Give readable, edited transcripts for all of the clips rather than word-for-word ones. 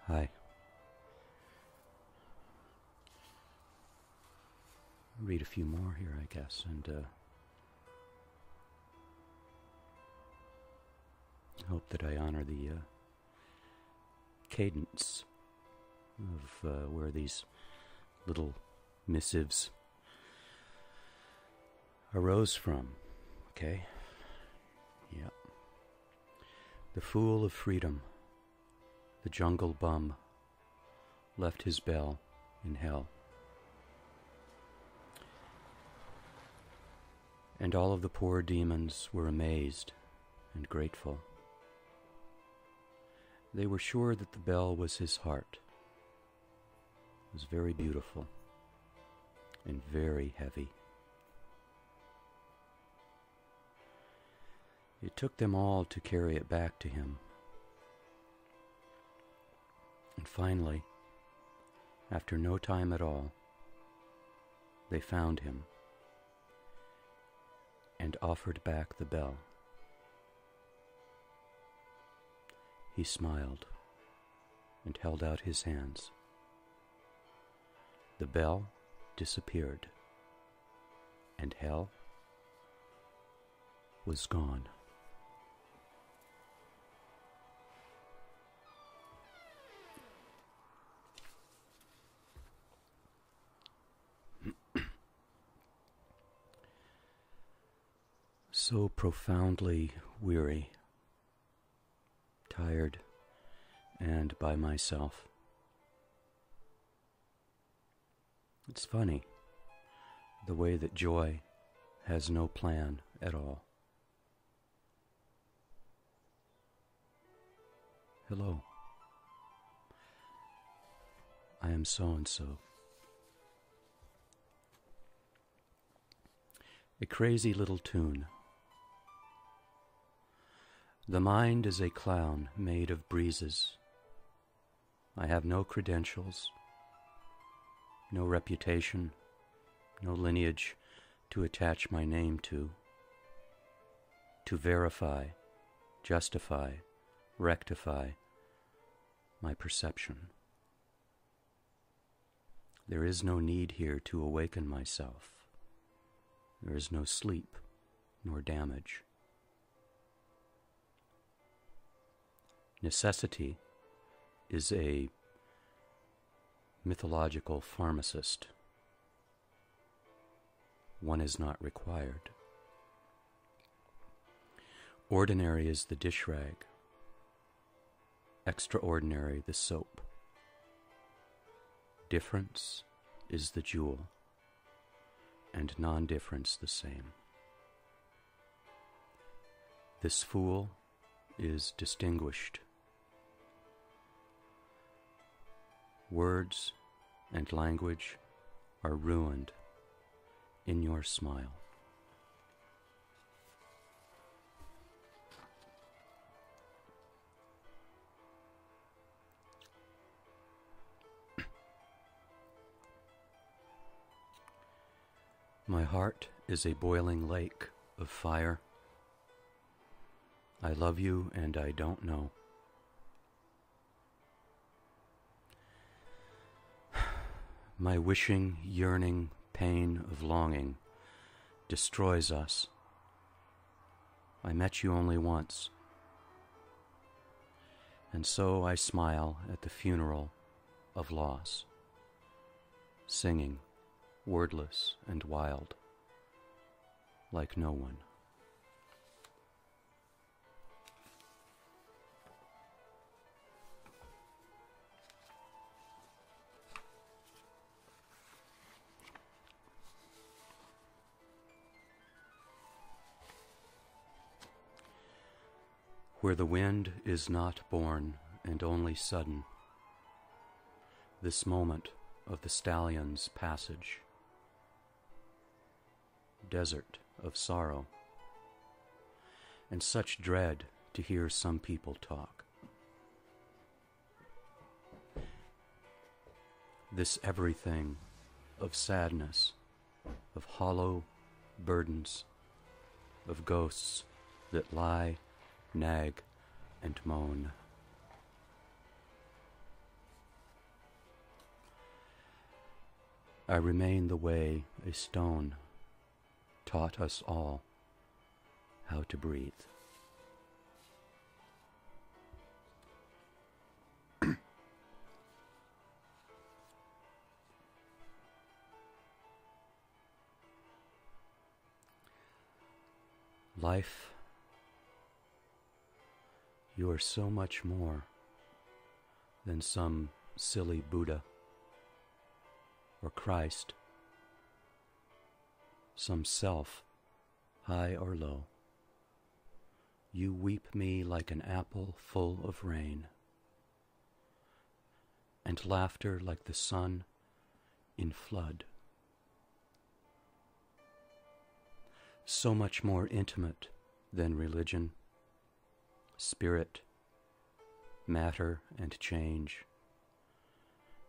Hi. Read a few more here, I guess, and hope that I honor the cadence of where these little missives arose from. Okay? Yep. The fool of freedom, the jungle bum, left his bell in hell. And all of the poor demons were amazed and grateful. They were sure that the bell was his heart. It was very beautiful and very heavy. It took them all to carry it back to him. And finally, after no time at all, they found him and offered back the bell. He smiled and held out his hands. The bell disappeared, and hell was gone. So profoundly weary, tired, and by myself. It's funny, the way that joy has no plan at all. Hello. I am so-and-so. A crazy little tune. The mind is a clown made of breezes. I have no credentials, no reputation, no lineage to attach my name to verify, justify, rectify my perception. There is no need here to awaken myself. There is no sleep nor damage. Necessity is a mythological pharmacist. One is not required. Ordinary is the dish rag. Extraordinary the soap. Difference is the jewel, and non-difference the same. This fool is distinguished. Words and language are ruined in your smile. My heart is a boiling lake of fire. I love you and I don't know. My wishing, yearning, pain of longing destroys us. I met you only once, and so I smile at the funeral of loss, singing, wordless and wild, like no one. Where the wind is not born and only sudden, this moment of the stallion's passage, desert of sorrow, and such dread to hear some people talk. This everything of sadness, of hollow burdens, of ghosts that lie, nag, and moan. I remain the way a stone taught us all how to breathe. Life, you are so much more than some silly Buddha or Christ, some self, high or low. You weep me like an apple full of rain, and laughter like the sun in flood. So much more intimate than religion, spirit, matter and change,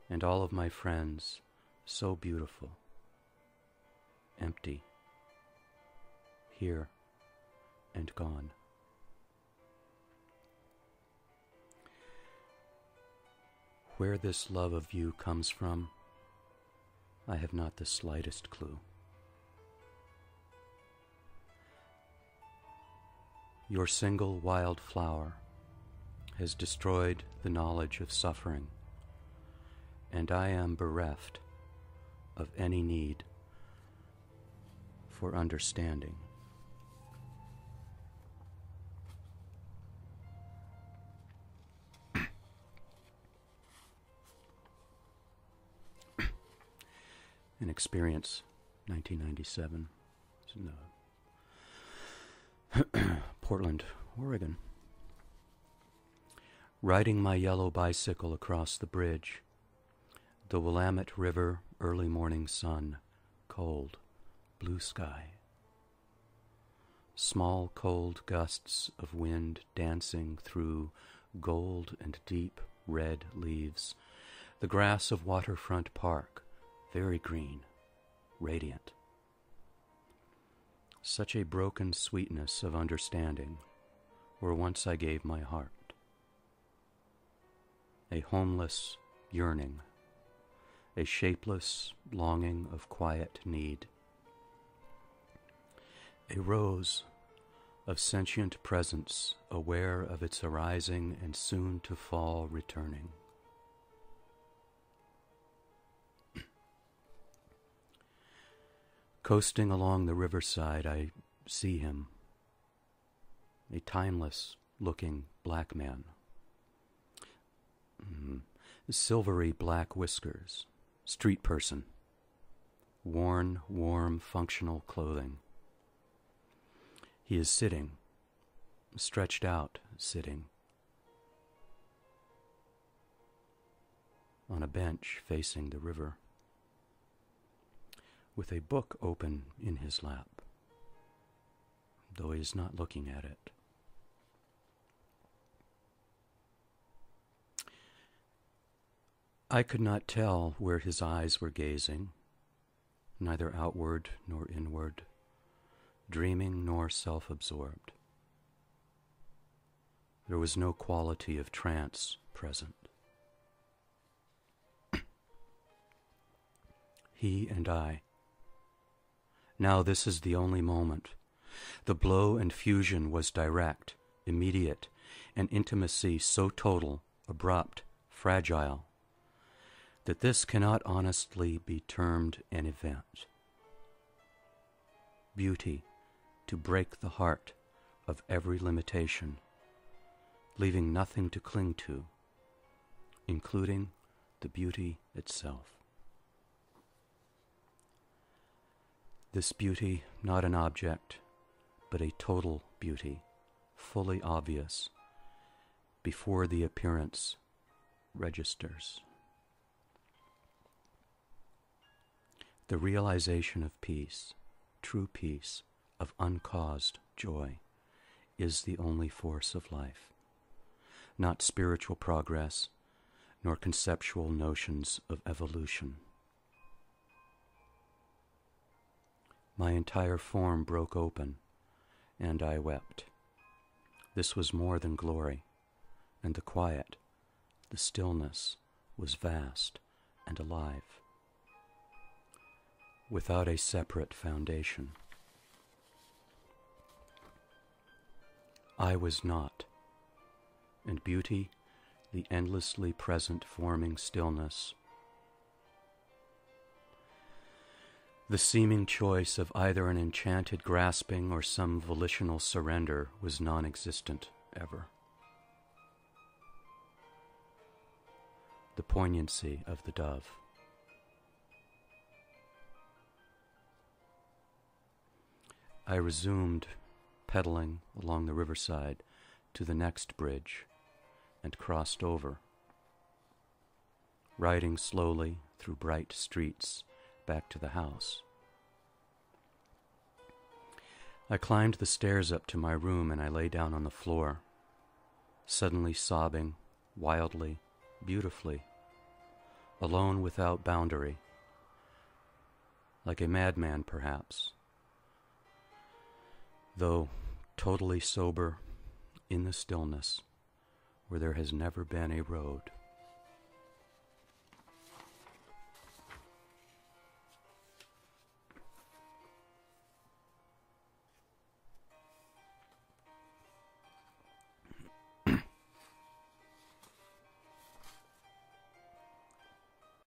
and all of my friends so beautiful, empty, here and gone. Where this love of you comes from, I have not the slightest clue. Your single wild flower has destroyed the knowledge of suffering, and I am bereft of any need for understanding. An Experience, 1997. It's in Portland, Oregon. Riding my yellow bicycle across the bridge, the Willamette River, early morning sun, cold, blue sky. Small cold gusts of wind dancing through gold and deep red leaves. The grass of Waterfront Park, very green, radiant. Such a broken sweetness of understanding, where once I gave my heart. A homeless yearning, a shapeless longing of quiet need. A rose of sentient presence, aware of its arising and soon to fall returning. Coasting along the riverside, I see him, a timeless-looking black man. Silvery black whiskers, street person, worn, warm, functional clothing. He is sitting, stretched out, sitting, on a bench facing the river, with a book open in his lap, though he is not looking at it. I could not tell where his eyes were gazing, neither outward nor inward, dreaming nor self-absorbed. There was no quality of trance present. He and I. Now this is the only moment. The blow and fusion was direct, immediate, an intimacy so total, abrupt, fragile, that this cannot honestly be termed an event. Beauty to break the heart of every limitation, leaving nothing to cling to, including the beauty itself. This beauty, not an object, but a total beauty, fully obvious, before the appearance registers. The realization of peace, true peace, of uncaused joy, is the only force of life, not spiritual progress, nor conceptual notions of evolution. My entire form broke open, and I wept. This was more than glory, and the quiet, the stillness, was vast and alive. without a separate foundation. I was not, and beauty, the endlessly present forming stillness, the seeming choice of either an enchanted grasping or some volitional surrender was non-existent ever. The poignancy of the dove. I resumed pedaling along the riverside to the next bridge and crossed over, riding slowly through bright streets back to the house. I climbed the stairs up to my room and I lay down on the floor, suddenly sobbing, wildly, beautifully, alone without boundary, like a madman perhaps, though totally sober in the stillness where there has never been a road.